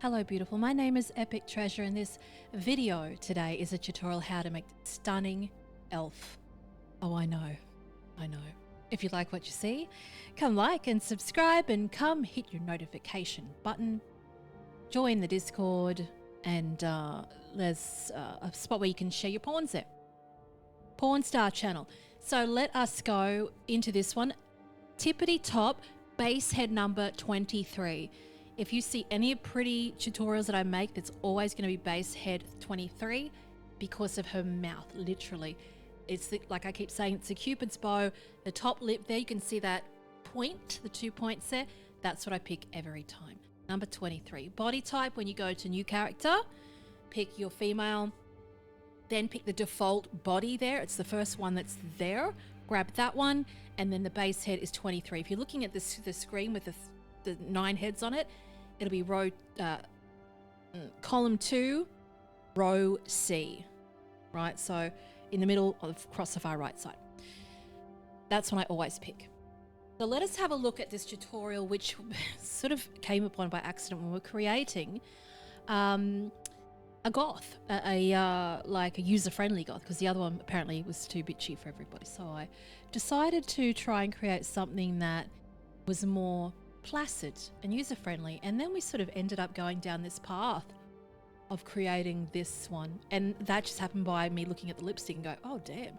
Hello beautiful, my name is Epic Treasure and this video today is a tutorial how to make stunning elf. Oh, I know. If you like what you see, come like and subscribe and come hit your notification button. Join the Discord and there's a spot where you can share your pawns there. Pawn Star channel. So let us go into this one. Tippity top, base head number 23. If you see any pretty tutorials that I make, that's always going to be base head 23 because of her mouth, literally. It's like I keep saying, it's a Cupid's bow. The top lip there, you can see that point, the 2 points there. That's what I pick every time. Number 23. Body type, when you go to new character, pick your female, then pick the default body there. It's the first one that's there. Grab that one, and then the base head is 23. If you're looking at the screen with the 9 heads on it, it'll be row column 2, row C, right? So in the middle across the far right side. That's one I always pick. So let us have a look at this tutorial, which sort of came upon by accident when we were creating a goth, like a user-friendly goth, because the other one apparently was too bitchy for everybody. So I decided to try and create something that was more placid and user-friendly, and then we sort of ended up going down this path of creating this one, and that just happened by me looking at the lipstick and go, oh damn,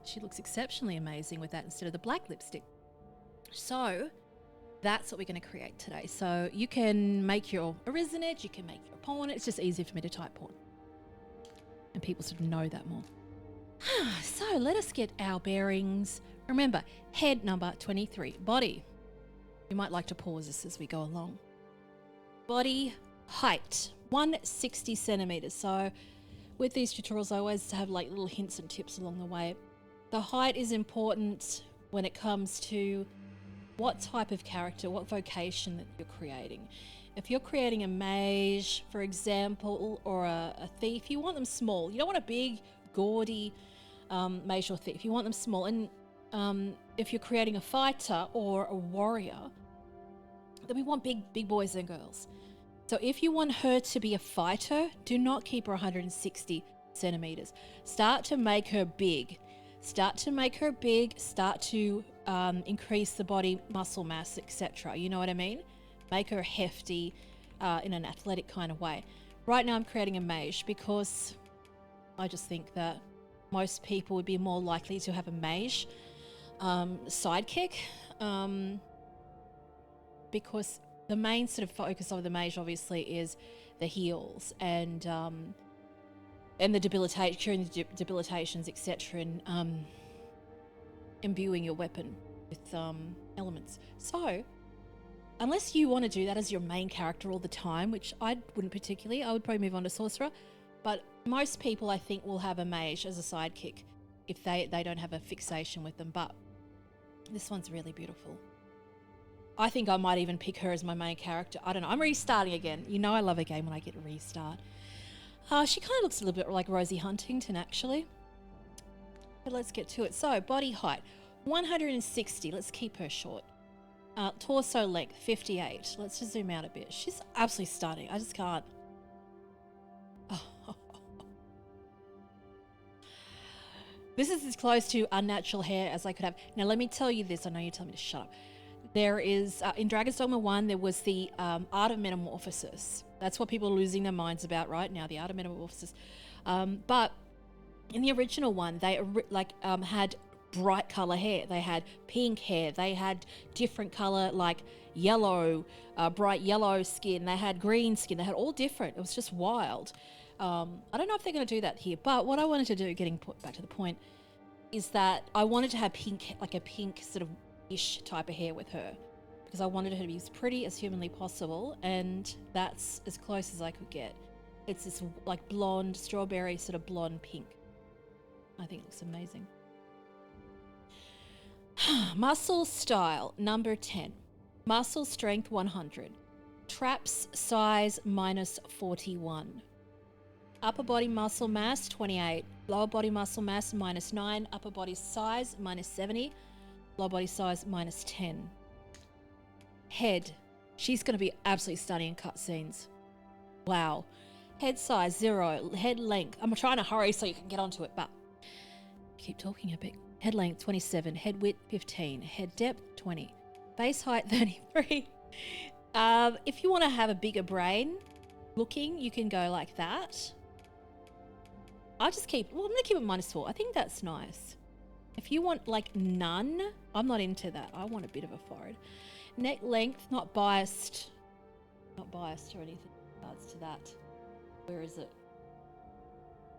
she looks exceptionally amazing with that instead of the black lipstick. So that's what we're going to create today. So you can make your Arisinage, you can make your pawn. It's just easier for me to type pawn and people sort of know that more. So let us get our bearings. Remember, head number 23, body. You might like to pause this as we go along. Body height, 160 centimeters. So with these tutorials, I always have like little hints and tips along the way. The height is important when it comes to what type of character, what vocation that you're creating. If you're creating a mage, for example, or a thief, you want them small. You don't want a big, gaudy mage or thief. You want them small. And if you're creating a fighter or a warrior, then we want big boys and girls. So if you want her to be a fighter, do not keep her 160 centimeters. Start to make her big. Start to increase the body muscle mass, etc. You know what I mean? Make her hefty in an athletic kind of way. Right now I'm creating a mage because I just think that most people would be more likely to have a mage sidekick, because the main sort of focus of the mage obviously is the heals and the curing the debilitations, etc., and imbuing your weapon with elements. So unless you want to do that as your main character all the time, which I wouldn't particularly, I would probably move on to sorcerer, but most people I think will have a mage as a sidekick if they don't have a fixation with them. But this one's really beautiful. I think I might even pick her as my main character. I don't know. I'm restarting again. You know I love a game when I get a restart. She kind of looks a little bit like Rosie Huntington, actually. But let's get to it. So, body height, 160. Let's keep her short. Torso length, 58. Let's just zoom out a bit. She's absolutely stunning. I just can't. Oh. This is as close to unnatural hair as I could have. Now, let me tell you this. I know you tell me to shut up. There is, in Dragon's Dogma 1, there was the art of metamorphosis. That's what people are losing their minds about right now, the art of metamorphosis. But in the original one, they had bright color hair. They had pink hair. They had different color, like yellow, bright yellow skin. They had green skin. They had all different. It was just wild. I don't know if they're going to do that here, but what I wanted to do, getting back to the point, is that I wanted to have pink, like a pink sort of ish type of hair with her, because I wanted her to be as pretty as humanly possible, and that's as close as I could get. It's this like blonde, strawberry sort of blonde pink. I think it looks amazing. Muscle style, number 10. Muscle strength, 100. Traps size, -41. Upper body muscle mass, 28. Lower body muscle mass, -9. Upper body size, -70. Lower body size, -10. Head. She's going to be absolutely stunning in cutscenes. Wow. Head size 0. Head length. I'm trying to hurry so you can get onto it, but keep talking a bit. Head length 27. Head width 15. Head depth 20. Base height 33. If you want to have a bigger brain looking, you can go like that. I'm going to keep it -4. I think that's nice. If you want like none, I'm not into that. I want a bit of a forehead. Neck length, not biased. Not biased or anything in regards to that. Where is it?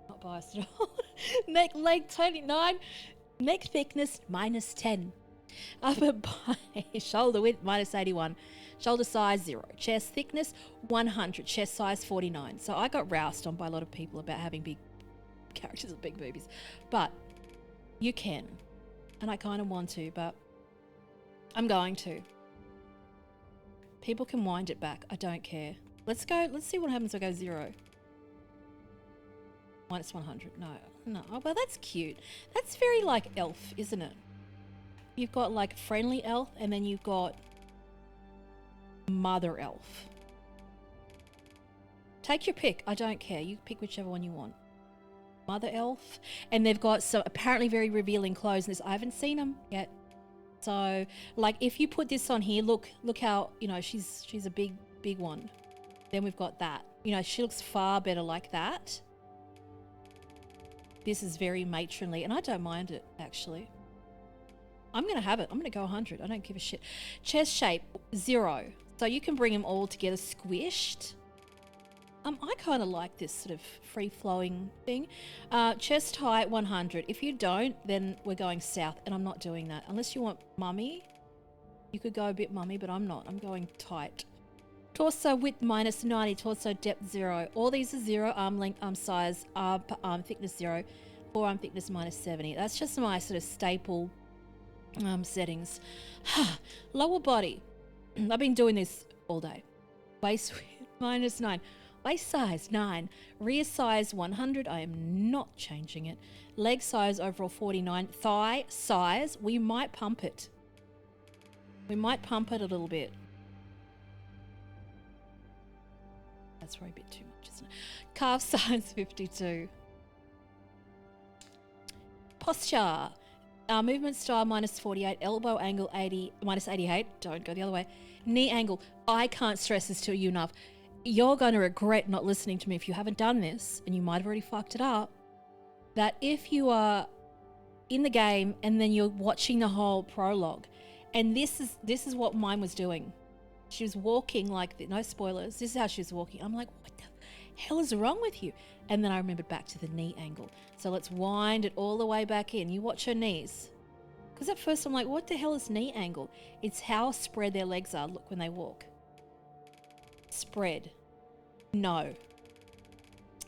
Not biased at all. Neck length 29. Neck thickness -10. Upper body, shoulder width -81. Shoulder size 0. Chest thickness 100. Chest size 49. So I got roused on by a lot of people about having big characters with big boobies. But you can. And I kind of want to, but I'm going to. People can wind it back. I don't care. Let's see what happens if I go 0. -100. No. Oh, well, that's cute. That's very like elf, isn't it? You've got like friendly elf, and then you've got mother elf. Take your pick. I don't care. You pick whichever one you want. Mother elf, and they've got some apparently very revealing clothes. And I haven't seen them yet. So, like, if you put this on here, look how, you know, she's a big one. Then we've got that. You know, she looks far better like that. This is very matronly, and I don't mind it, actually. I'm going to have it. I'm going to go 100. I don't give a shit. Chest shape, 0. So you can bring them all together squished. I kind of like this sort of free-flowing thing. Chest height, 100. If you don't, then we're going south, and I'm not doing that. Unless you want mummy. You could go a bit mummy, but I'm not. I'm going tight. Torso width -90. Torso depth 0. All these are 0. Arm length, arm size, arm thickness 0. Forearm thickness -70. That's just my sort of staple settings. Lower body. I've been doing this all day. Waist width -9. Waist size 9. Rear size 100. I am not changing it. Leg size overall 49. Thigh size, we might pump it. We might pump it a little bit. That's probably a bit too much, isn't it? Calf size 52. Posture. Movement style -48. Elbow angle 80 -88. Don't go the other way. Knee angle. I can't stress this to you enough. You're going to regret not listening to me if you haven't done this, and you might have already fucked it up, that if you are in the game and then you're watching the whole prologue, and this is what mine was doing. She was walking like, no spoilers, this is how she was walking. I'm like, what the hell is wrong with you? And then I remembered back to the knee angle. So let's wind it all the way back in. You watch her knees. Because at first I'm like, what the hell is knee angle? It's how spread their legs are, look, when they walk. Spread. No.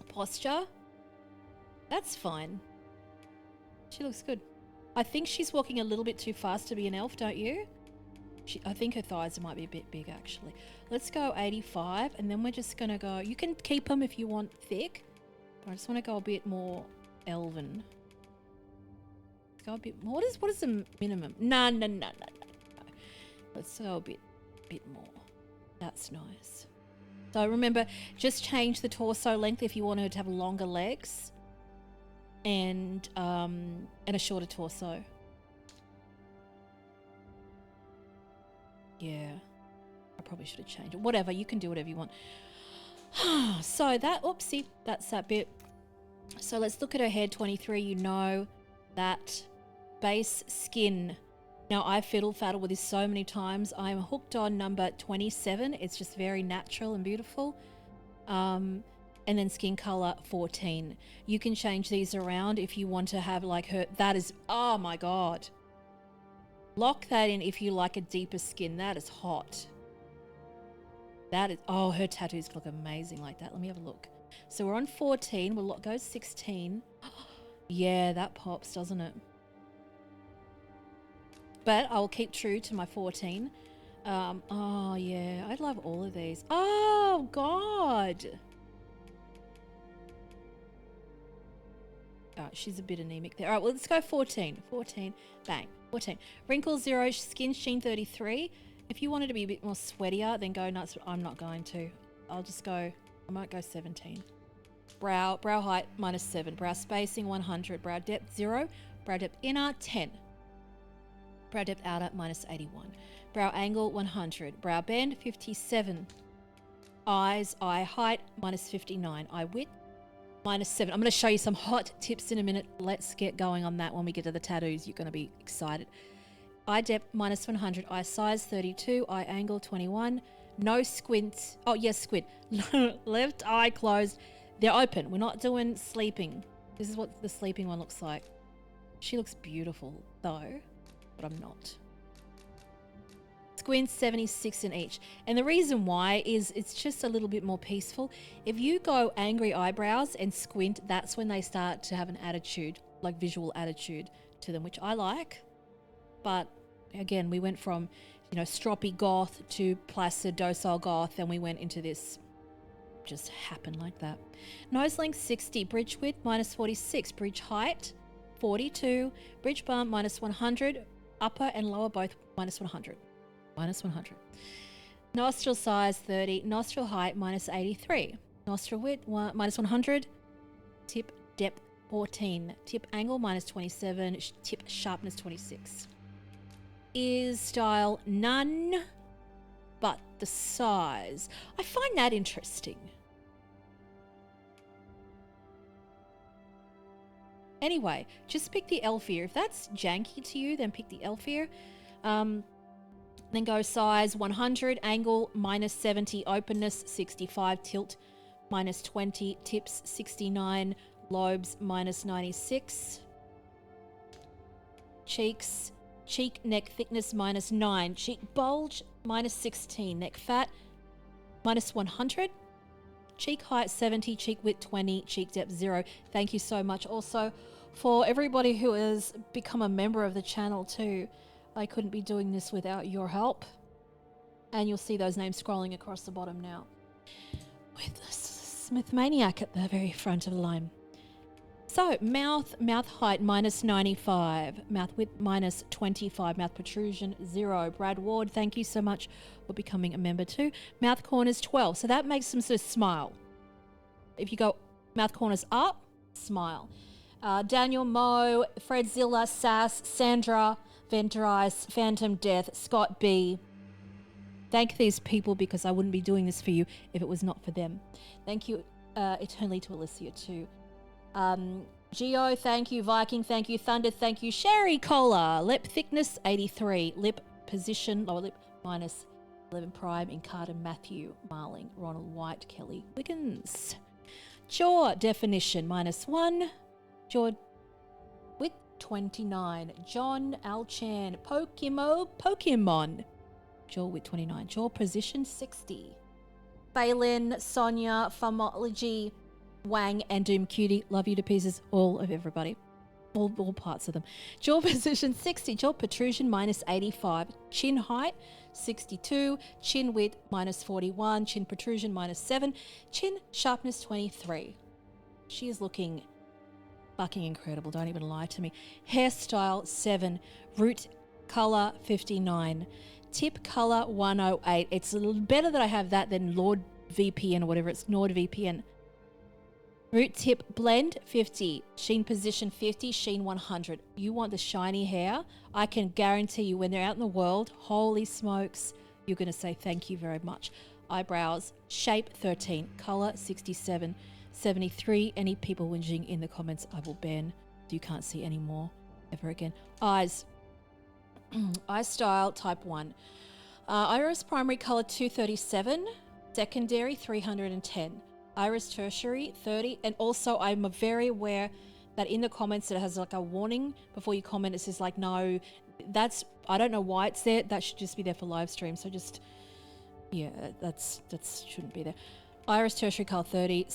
Posture. That's fine. She looks good. I think she's walking a little bit too fast to be an elf, don't you? I think her thighs might be a bit big, actually. Let's go 85, and then we're just going to go... You can keep them if you want thick, but I just want to go a bit more elven. Let's go a bit more. What is the minimum? No. Let's go a bit more. That's nice. So remember, just change the torso length if you want her to have longer legs and a shorter torso. Yeah, I probably should have changed it. Whatever, you can do whatever you want. So that, oopsie, that's that bit. So let's look at her head, 23. You know that base skin. Now, I've fiddle-faddled with this so many times. I'm hooked on number 27. It's just very natural and beautiful. And then skin color 14. You can change these around if you want to have like her. That is, oh my God. Lock that in if you like a deeper skin. That is hot. That is, oh, her tattoos look amazing like that. Let me have a look. So we're on 14. We'll go 16. Yeah, that pops, doesn't it? But I'll keep true to my 14. Oh, yeah. I love all of these. Oh, God. Oh, she's a bit anemic there. All right, well, let's go 14. 14. Bang. 14. Wrinkle 0. Skin sheen 33. If you wanted to be a bit more sweatier, then go nuts. But I'm not going to. I'll just go I might go 17. Brow height -7. Brow spacing 100. Brow depth 0. Brow depth inner 10. Brow depth outer -81. Brow angle 100. Brow bend 57. Eyes, eye height -59. Eye width -7. I'm going to show you some hot tips in a minute. Let's get going on that when we get to the tattoos. You're going to be excited. Eye depth -100. Eye size 32. Eye angle 21. No squint. Oh, yes, squint. Left eye closed. They're open. We're not doing sleeping. This is what the sleeping one looks like. She looks beautiful, though, but I'm not. Squint 76 in each. And the reason why is it's just a little bit more peaceful. If you go angry eyebrows and squint, that's when they start to have an attitude, like visual attitude to them, which I like. But again, we went from, stroppy goth to placid, docile goth, and we went into this. Just happened like that. Nose length 60, bridge width -46, bridge height 42, bridge bump -100, upper and lower both -100. -100. Nostril size 30, nostril height -83, nostril width -100, tip depth 14, tip angle -27, tip sharpness 26. Ears style none, but the size. I find that interesting. Anyway, just pick the elf ear. If that's janky to you, then pick the elf ear. Then go size 100, angle -70, openness 65, tilt -20, tips 69, lobes -96. Cheek neck thickness -9, cheek bulge -16, neck fat -100. Cheek height 70, cheek width 20, cheek depth 0. Thank you so much also for everybody who has become a member of the channel too. I couldn't be doing this without your help. And you'll see those names scrolling across the bottom now. With the Smith Maniac at the very front of the line. So, mouth height -95, mouth width -25, mouth protrusion 0. Brad Ward, thank you so much for becoming a member too. Mouth corners 12, so that makes them sort of smile. If you go mouth corners up, smile. Daniel Moe, Fredzilla, Sass, Sandra, Venterice, Phantom Death, Scott B. Thank these people because I wouldn't be doing this for you if it was not for them. Thank you eternally to Alicia too. Geo, thank you. Viking, thank you. Thunder, thank you. Sherry Cola, lip thickness 83, lip position, lower lip -11 prime, Incada, Matthew, Marling, Ronald White, Kelly Wiggins. Jaw definition -1, jaw width 29, John Alchan, Pokemon, jaw width 29, jaw position 60. Phelan, Sonia, Pharmology, Wang and Doom Cutie, love you to pieces, all of everybody, all parts of them. Jaw position 60, jaw protrusion -85, chin height 62, chin width -41, chin protrusion -7, chin sharpness 23. She is looking fucking incredible, don't even lie to me. Hairstyle 7, root color 59, tip color 108. It's a little better that I have that than Lord VPN or whatever, it's NordVPN. Root tip blend 50, sheen position 50, sheen 100. You want the shiny hair? I can guarantee you when they're out in the world, holy smokes, you're going to say thank you very much. Eyebrows, shape 13, color 67, 73. Any people whinging in the comments, I will ban. You can't see any more ever again. Eyes, eye style type 1. Iris primary color 237, secondary 310. Iris tertiary 30, and also I'm very aware that in the comments it has like a warning before you comment. It says like, no, that's, I don't know why it's there. That should just be there for live stream. So just, yeah, that's shouldn't be there. Iris tertiary color 30,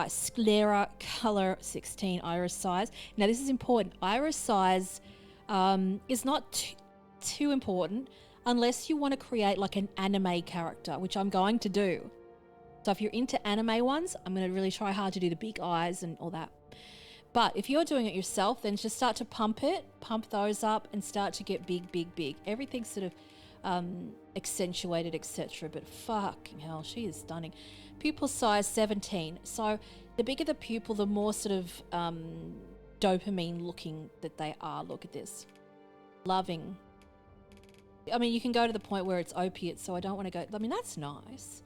sclera color 16, iris size. Now this is important. Iris size is not too important unless you want to create like an anime character, which I'm going to do. So if you're into anime ones, I'm going to really try hard to do the big eyes and all that. But if you're doing it yourself, then just start to pump those up and start to get big, big, big. Everything's sort of accentuated, etc. But fucking hell, she is stunning. Pupil size 17. So the bigger the pupil, the more sort of dopamine looking that they are. Look at this. Loving. I mean, you can go to the point where it's opiate, so I don't want to go. I mean, that's nice.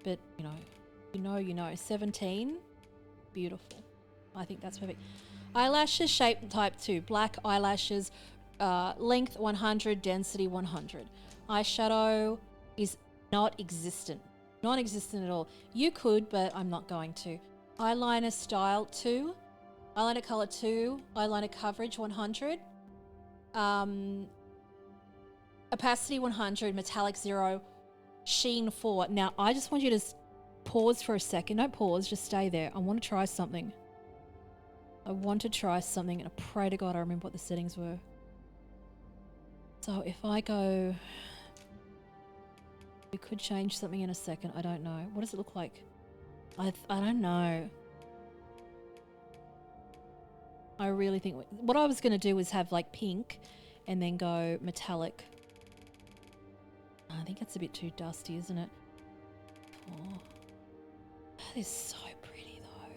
But, you know. 17. Beautiful. I think that's perfect. Eyelashes, shape type 2. Black eyelashes, length 100, density 100. Eyeshadow is not existent. Non-existent at all. You could, but I'm not going to. Eyeliner style 2. Eyeliner color 2. Eyeliner coverage 100. Opacity 100. Metallic 0. Sheen 4. Now, I just want you to pause for a second. Don't pause. Just stay there. I want to try something. And I pray to God I remember what the settings were. So if I go... We could change something in a second. I don't know. What does it look like? I don't know. I really think... What I was going to do was have like pink and then go metallic. I think that's a bit too dusty, isn't it? Oh. That is so pretty though.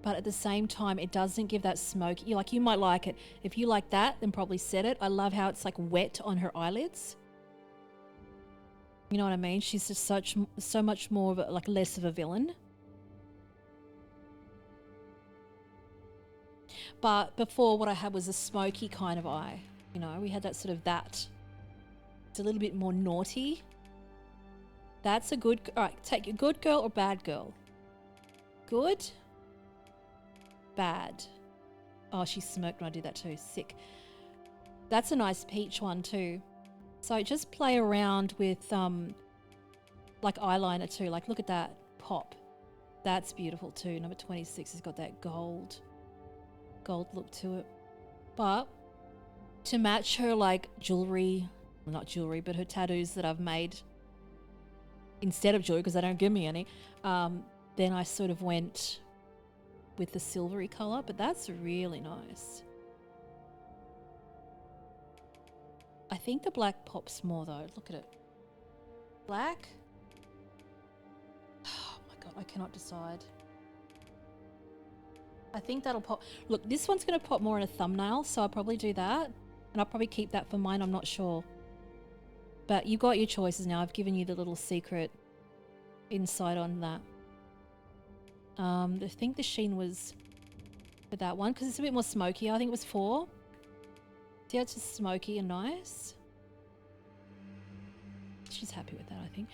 But at the same time, it doesn't give that smoke. You might like it. If you like that, then probably set it. I love how it's like wet on her eyelids. You know what I mean? She's just so much more of a, less of a villain. But before, what I had was a smoky kind of eye. We had that sort of that. It's a little bit more naughty. That's a good... All right, take a good girl or bad girl? Good? Bad. Oh, she smirked when I did that too. Sick. That's a nice peach one too. So just play around with eyeliner too. Look at that. Pop. That's beautiful too. Number 26 has got that gold look to it. But to match her jewelry... Well, not jewelry, but her tattoos that I've made instead of jewelry, because they don't give me any, then I sort of went with the silvery colour, but that's really nice. I think the black pops more though. Look at it. Black? Oh my God, I cannot decide. I think that'll pop. Look, this one's going to pop more in a thumbnail, so I'll probably do that. And I'll probably keep that for mine, I'm not sure. But you've got your choices now. I've given you the little secret insight on that. I think the sheen was for that one because it's a bit more smoky. I think it was 4. See how it's just smoky and nice? She's happy with that, I think.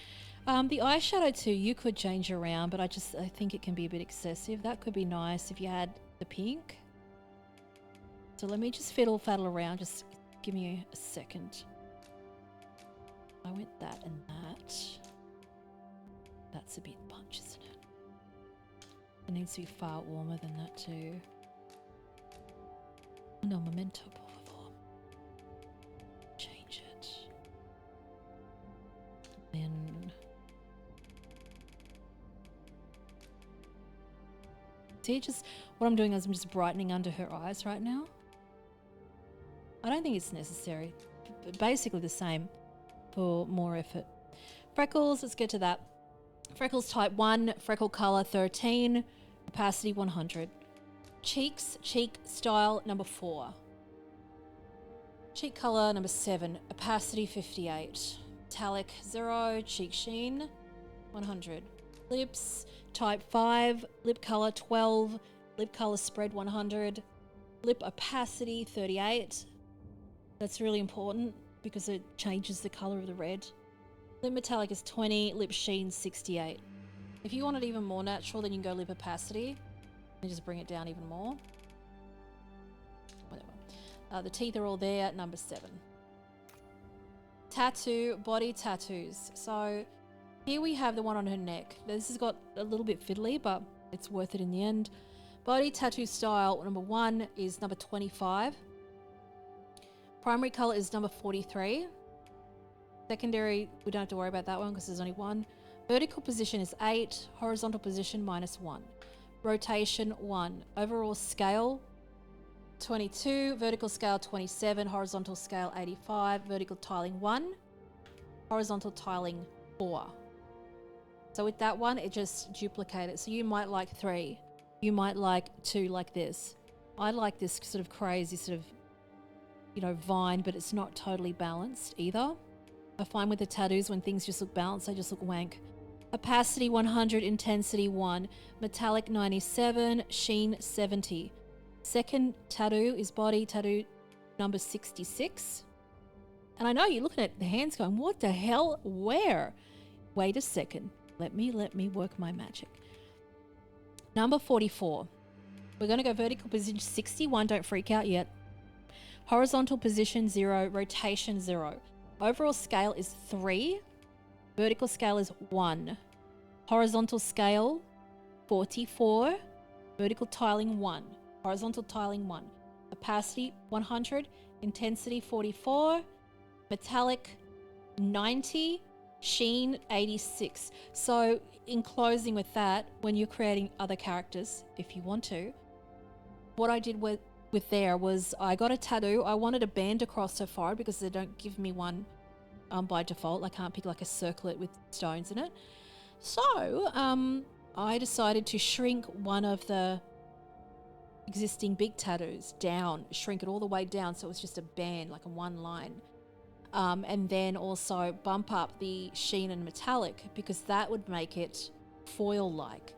The eyeshadow too, you could change around, but I think it can be a bit excessive. That could be nice if you had the pink. So let me just fiddle-faddle around. Just give me a second. I went that and that. That's a bit punch, isn't it? It needs to be far warmer than that too. No, momento, por favor. Change it. Then... See, what I'm doing is I'm just brightening under her eyes right now. I don't think it's necessary. But basically the same for more effort. Freckles, let's get to that. Freckles type 1, freckle color 13, opacity 100. Cheeks, cheek style number 4. Cheek color number 7, opacity 58. Metallic 0, cheek sheen 100. Lips type 5, lip color 12, lip color spread 100. Lip opacity 38. That's really important because it changes the color of the red. Lip metallic is 20, lip sheen 68. If you want it even more natural, then you can go lip opacity and just bring it down even more. Whatever. The teeth are all there at number 7. Tattoo, body tattoos. So here we have the one on her neck. This has got a little bit fiddly, but it's worth it in the end. Body tattoo style number 1 is number 25. Primary color is number 43. Secondary, we don't have to worry about that one because there's only one. Vertical position is 8. Horizontal position -1. Rotation 1. Overall scale 22, vertical scale 27, horizontal scale 85, vertical tiling 1, horizontal tiling 4. So with that one, it just duplicated. So you might like 3. You might like 2 like this. I like this sort of crazy sort of, you know, vine, but it's not totally balanced either. I find with the tattoos, when things just look balanced, they just look wank. Opacity 100, intensity 1, metallic 97, sheen 70. Second tattoo is body tattoo number 66. And I know you're looking at the hands going, what the hell? Where? Wait a second. Let me work my magic. Number 44. We're going to go vertical position 61. Don't freak out yet. Horizontal position 0, rotation 0. Overall scale is 3. Vertical scale is 1. Horizontal scale 44. Vertical tiling 1. Horizontal tiling 1. Opacity 100. Intensity 44. Metallic 90. Sheen 86. So in closing with that, when you're creating other characters, if you want to, what I did with there was I got a tattoo. I wanted a band across her forehead because they don't give me one by default. I can't pick like a circlet with stones in it. So I decided to shrink one of the existing big tattoos down, shrink it all the way down so it was just a band, like a one line. And then also bump up the sheen and metallic because that would make it foil-like.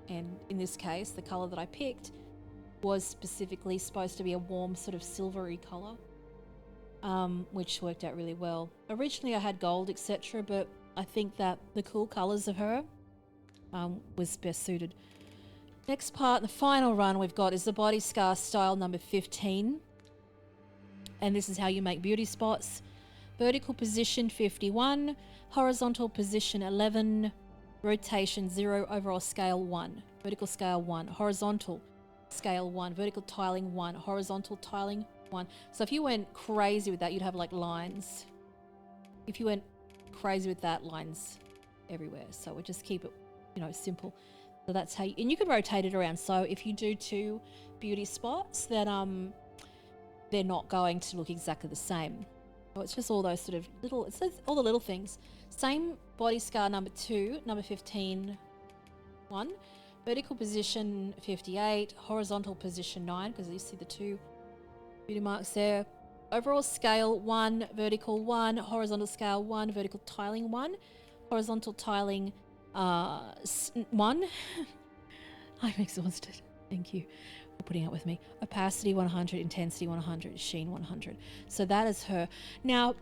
And in this case, the color that I picked was specifically supposed to be a warm sort of silvery color, which worked out really well. Originally I had gold, etc., but I think that the cool colors of her was best suited. Next part, the final run we've got is the body scar style number 15. And this is how you make beauty spots. Vertical position 51, horizontal position 11, rotation 0, overall scale 1, vertical scale 1, horizontal scale 1, vertical tiling 1, horizontal tiling 1. So if you went crazy with that, you'd have like lines. If you went crazy with that, lines everywhere. So we'll just keep it, you know, simple. So that's how you, and you can rotate it around. So if you do 2 beauty spots, that they're not going to look exactly the same. So it's just all those sort of little, it says all the little things. Same body scar number 2, number 15, 1. Vertical position 58, horizontal position 9, because you see the 2 beauty marks there. Overall scale 1, vertical 1, horizontal scale 1, vertical tiling 1, horizontal tiling 1. I'm exhausted. Thank you for putting up with me. Opacity 100, intensity 100, sheen 100. So that is her. Now,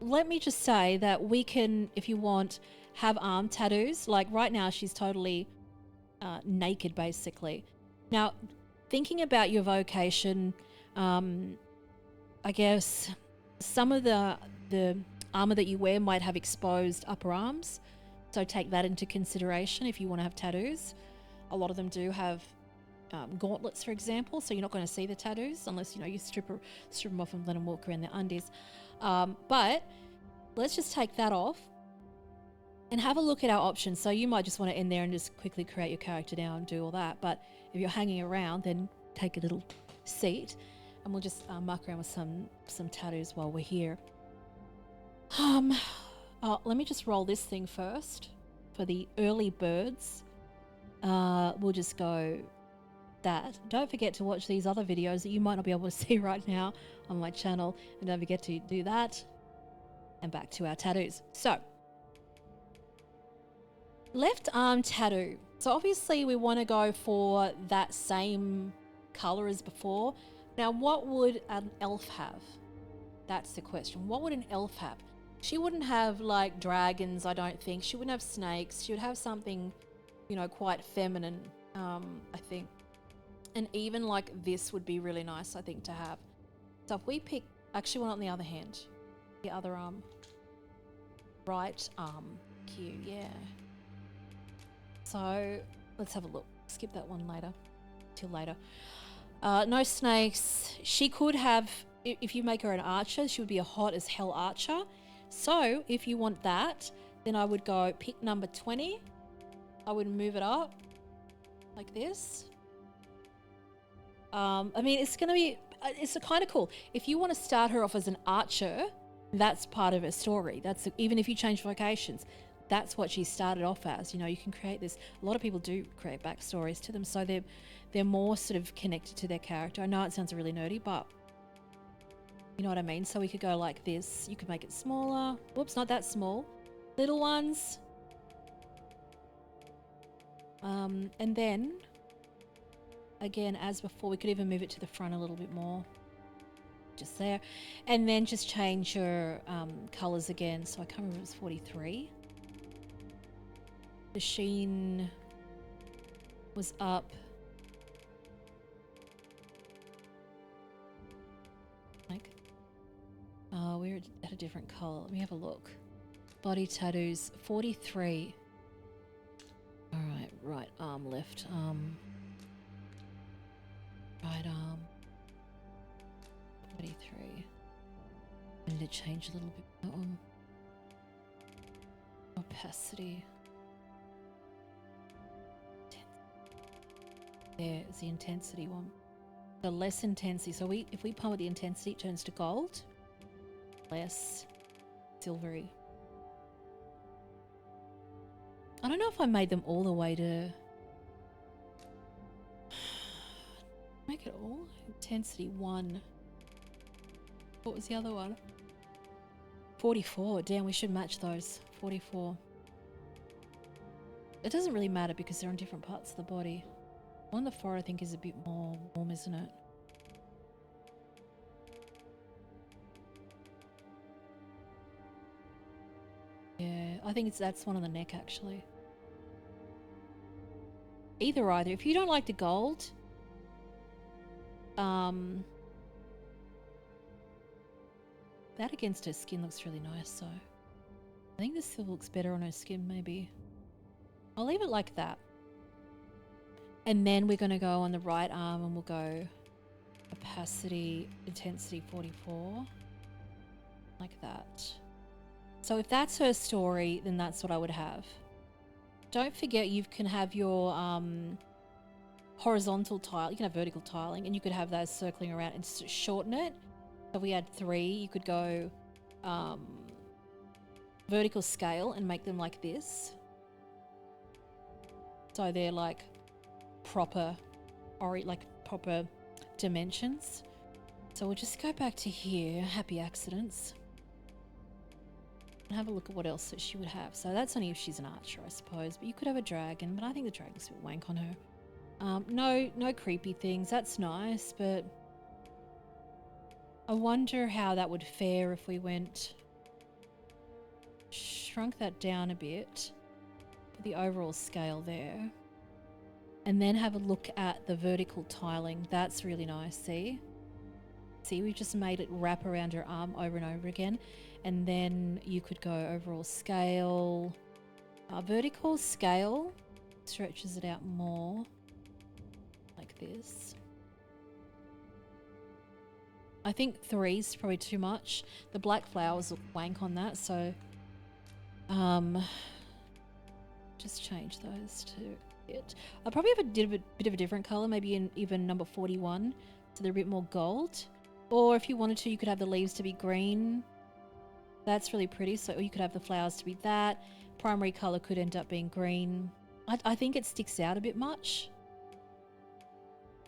let me just say that we can, if you want, have arm tattoos. Like right now, she's totally naked, basically. Now, thinking about your vocation, I guess some of the armor that you wear might have exposed upper arms. So take that into consideration if you want to have tattoos. A lot of them do have gauntlets, for example, so you're not going to see the tattoos unless, you know, you strip them off and let them walk around their undies. But let's just take that off and have a look at our options. So you might just want to end there and just quickly create your character now and do all that. But if you're hanging around, then take a little seat and we'll just muck around with some tattoos while we're here. Let me just roll this thing first for the early birds. We'll just go that. Don't forget to watch these other videos that you might not be able to see right now on my channel, and don't forget to do that. And back to our tattoos. So, left arm tattoo. So obviously we want to go for that same color as before. Now, what would an elf have? That's the question. What would an elf have? She wouldn't have like dragons, I don't think. She wouldn't have snakes. She would have something, you know, quite feminine, I think. And even like this would be really nice, I think, to have. So if we pick, actually, well, on the other hand, the other arm, right arm, cue, yeah. So let's have a look. Skip that one later, till later. No snakes. She could have, if you make her an archer, she would be a hot as hell archer. So if you want that, then I would go pick number 20. I would move it up like this. I mean, it's going to be, it's kind of cool. If you want to start her off as an archer, that's part of her story. That's even if you change vocations, that's what she started off as. You know, you can create this. A lot of people do create backstories to them, so they're more sort of connected to their character. I know it sounds really nerdy, but you know what I mean. So we could go like this. You could make it smaller. Whoops, not that small. Little ones. And then again, as before, we could even move it to the front a little bit more. Just there. And then just change your colors again. So I can't remember if it was 43. The sheen was up. Like, we're at a different color. Let me have a look. Body tattoos, 43. All right, right arm, left arm. Right arm. 43. I need to change a little bit. Opacity. There's the intensity one. The less intensity. So if we pump with the intensity, it turns to gold. Less silvery. I don't know if I made them all the way to make it all. Intensity 1. What was the other one? 44. Damn, we should match those. 44. It doesn't really matter because they're on different parts of the body. One of the 4 I think is a bit more warm, isn't it? Yeah, I think that's one on the neck actually. Either. If you don't like the gold, that against her skin looks really nice, so I think this silver looks better on her skin maybe. I'll leave it like that. And then we're going to go on the right arm and we'll go opacity, intensity 44. Like that. So if that's her story, then that's what I would have. Don't forget you can have your horizontal tile. You can have vertical tiling and you could have those circling around and shorten it. So if we had 3, you could go vertical scale and make them like this. So they're like proper dimensions. So we'll just go back to here, happy accidents, and have a look at what else that she would have. So that's only if she's an archer, I suppose, but you could have a dragon, but I think the dragon's a bit wank on her. No creepy things, that's nice, but I wonder how that would fare if we went, shrunk that down a bit, put the overall scale there. And then have a look at the vertical tiling. That's really nice, see? See, we just made it wrap around her arm over and over again. And then you could go overall scale. Vertical scale stretches it out more. Like this. I think 3 is probably too much. The black flowers look wank on that, so... just change those to... I'll probably have a bit of a different color, maybe in even number 41, so they're a bit more gold. Or if you wanted to, you could have the leaves to be green. That's really pretty. So you could have the flowers to be that. Primary color could end up being green. I think it sticks out a bit much.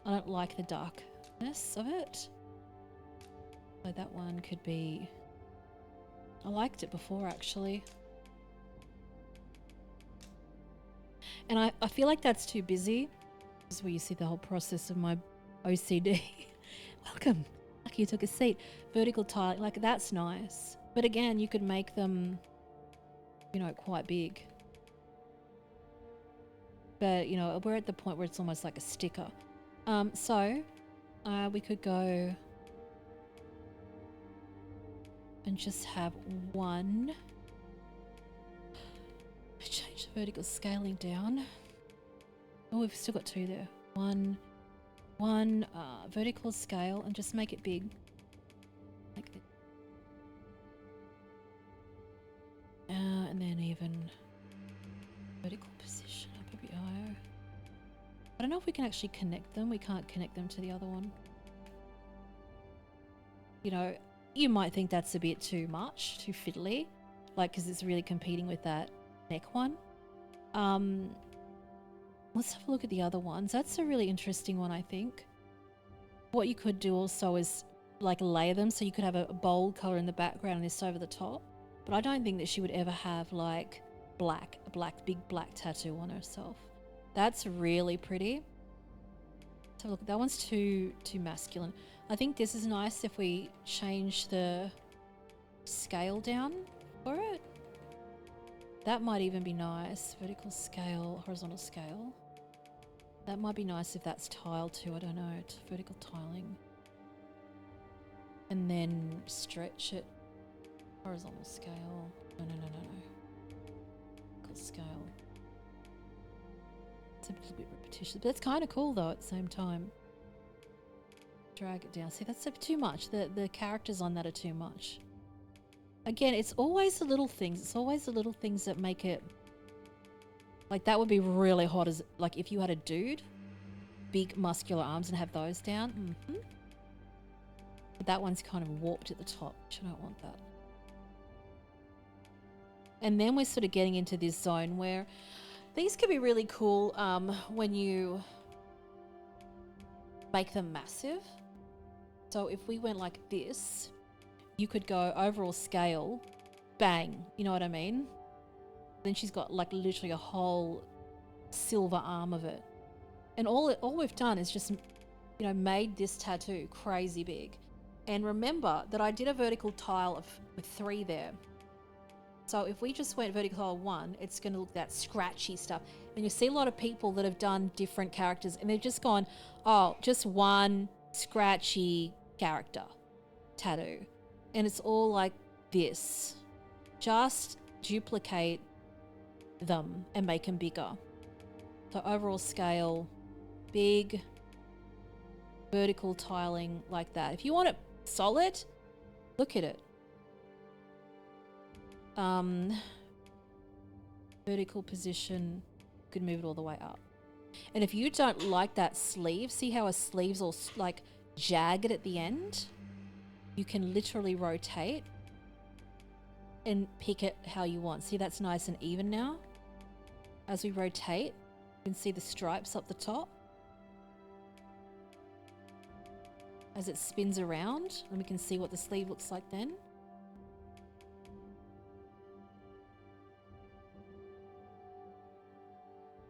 I don't like the darkness of it. So that one could be... I liked it before actually. And I feel like that's too busy. This is where you see the whole process of my OCD. Welcome. Lucky you took a seat. Vertical tile, like that's nice. But again, you could make them, you know, quite big. But, you know, we're at the point where it's almost like a sticker. So we could go and just have 1. Change the vertical scaling down. Oh, we've still got 2 there. 1 vertical scale and just make it big. Like this. And then even vertical position up a bit higher. I don't know if we can actually connect them. We can't connect them to the other one. You know, you might think that's a bit too much, too fiddly, like, because it's really competing with that neck one. Let's have a look at the other ones. That's a really interesting one, I think. What you could do also is like layer them, so you could have a bold color in the background and this over the top. But I don't think that she would ever have like big black tattoo on herself. That's really pretty. Let's have a look. That one's too masculine. I think this is nice if we change the scale down for it. That might even be nice. Vertical scale, horizontal scale. That might be nice if that's tiled too. I don't know. It's vertical tiling. And then stretch it. Horizontal scale. No. Vertical scale. It's a little bit repetitious, but it's kind of cool though at the same time. Drag it down. See, that's too much. The characters on that are too much. Again, it's always the little things. It's always the little things that make it... Like, that would be really hot as... Like, if you had a dude, big muscular arms and have those down. But that one's kind of warped at the top, which I don't want that. And then we're sort of getting into this zone where these could be really cool when you make them massive. So if we went like this... You could go overall scale, bang, you know what I mean? Then she's got like literally a whole silver arm of it. And all we've done is just, you know, made this tattoo crazy big. And remember that I did a vertical tile with 3 there. So if we just went vertical tile 1, it's going to look that scratchy stuff. And you see a lot of people that have done different characters and they've just gone, oh, just one scratchy character tattoo. And it's all like this. Just duplicate them and make them bigger. So overall scale, big, vertical tiling like that. If you want it solid, look at it. Vertical position, you could move it all the way up. And if you don't like that sleeve, see how a sleeve's all like jagged at the end? You can literally rotate and pick it how you want. See, that's nice and even now. As we rotate, you can see the stripes up the top. As it spins around, and we can see what the sleeve looks like then.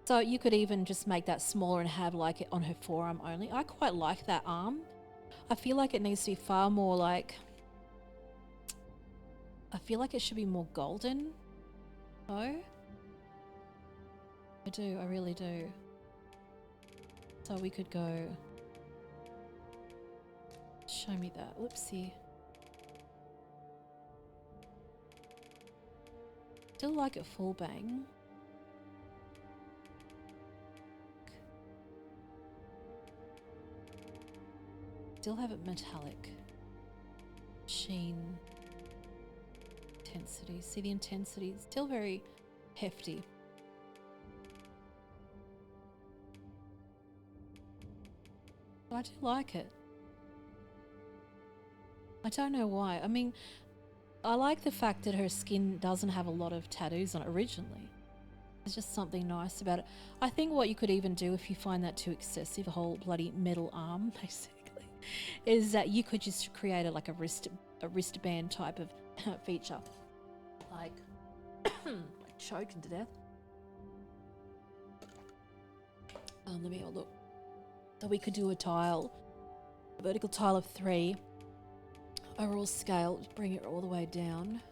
So you could even just make that smaller and have like it on her forearm only. I quite like that arm. I feel like it needs to be far more like... I feel like it should be more golden. Oh? I do, I really do. So we could go... Show me that. Whoopsie. Still like it full bang. Still have it metallic. Sheen. Intensity. See the intensity? It's still very hefty. But I do like it. I don't know why. I mean, I like the fact that her skin doesn't have a lot of tattoos on it originally. There's just something nice about it. I think what you could even do if you find that too excessive, a whole bloody metal arm, basically, is that you could just create a wristband type of feature, like choking to death. Let me have a look. So we could do a vertical tile of 3, overall scale, just bring it all the way down,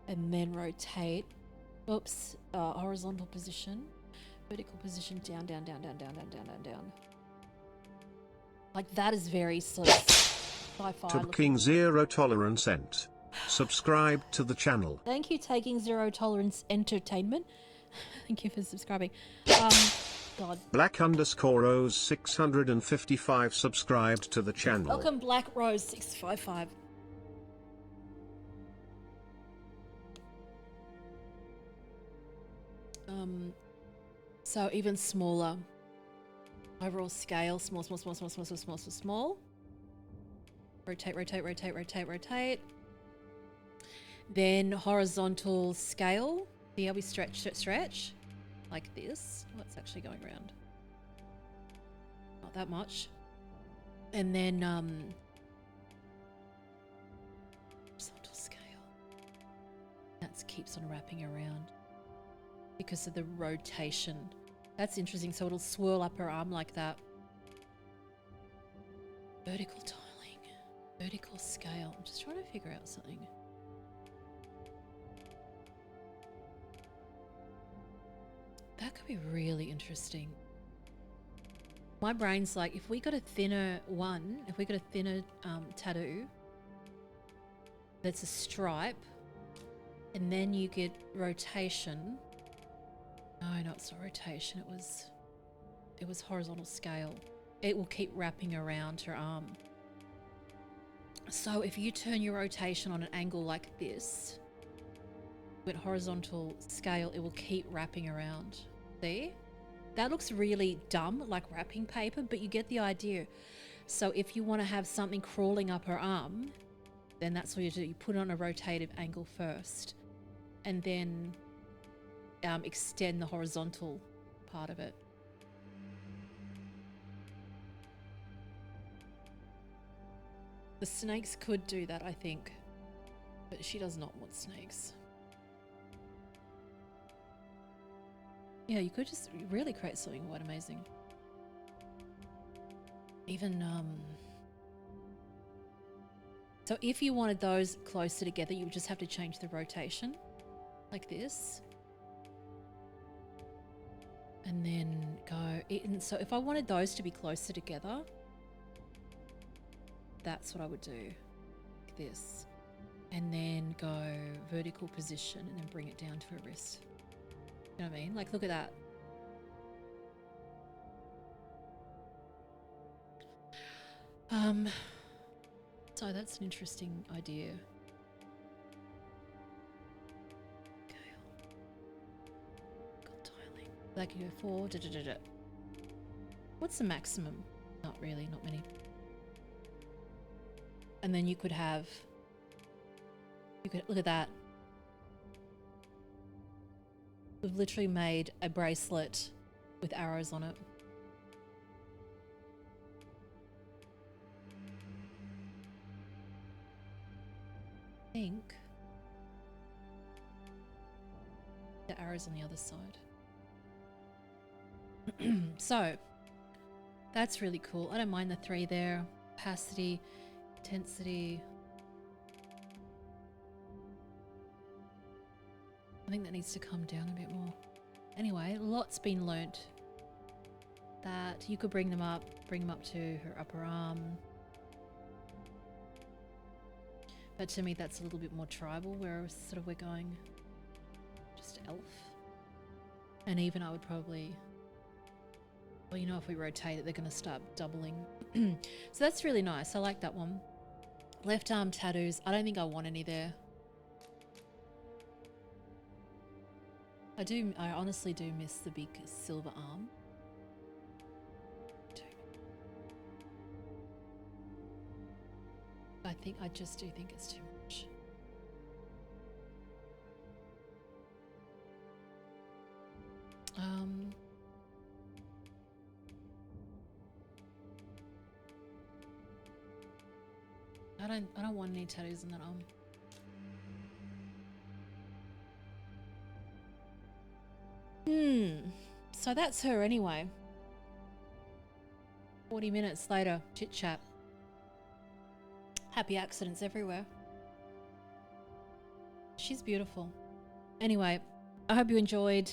and then rotate. Oops, horizontal position, vertical position, down, down, down, down, down, down, down, down, down. Like that is very sort of sci-fi. Taking Zero Tolerance Ent. Subscribe to the channel. Thank you, Taking Zero Tolerance Entertainment. Thank you for subscribing. God. Black_Rose 655 subscribed to the channel. Welcome, Black Rose 655. So even smaller. Overall scale, small, small, small, small, small, small, small, small, small. Rotate, rotate, rotate, rotate, rotate. Then horizontal scale. See how we stretch, stretch? Like this. Oh, it's actually going around. Not that much. And then horizontal scale. That keeps on wrapping around because of the rotation. That's interesting. So it'll swirl up her arm like that. Vertical tiling. Vertical scale. I'm just trying to figure out something. That could be really interesting. My brain's like, if we got a thinner one, if we got a thinner tattoo that's a stripe, and then you get rotation. No, not so rotation. It was horizontal scale. It will keep wrapping around her arm. So if you turn your rotation on an angle like this, with horizontal scale, it will keep wrapping around. See? That looks really dumb, like wrapping paper, but you get the idea. So if you want to have something crawling up her arm, then that's what you do. You put it on a rotative angle first, and then extend the horizontal part of it. The snakes could do that, I think, but she does not want snakes. Yeah, you could just really create something quite amazing. Even so if you wanted those closer together, you would just have to change the rotation like this. And then go, and so if I wanted those to be closer together, that's what I would do, like this. And then go vertical position and then bring it down to her wrist. You know what I mean? Like, look at that. So that's an interesting idea. That can go 4. What's the maximum? Not really, not many. And then you could have, look at that. We've literally made a bracelet with arrows on it. I think the arrows on the other side. So that's really cool. I don't mind the 3 there. Opacity, intensity. I think that needs to come down a bit more. Anyway, lots been learnt. That you could bring them up to her upper arm. But to me that's a little bit more tribal, where sort of we're going just elf. And even I would probably, well, you know, if we rotate it, they're going to start doubling. So that's really nice. I like that one. Left arm tattoos. I don't think I want any there. I honestly do miss the big silver arm. I just do think it's too much. I don't want any tattoos in that arm. So that's her anyway. 40 minutes later, chit chat. Happy accidents everywhere. She's beautiful. Anyway, I hope you enjoyed.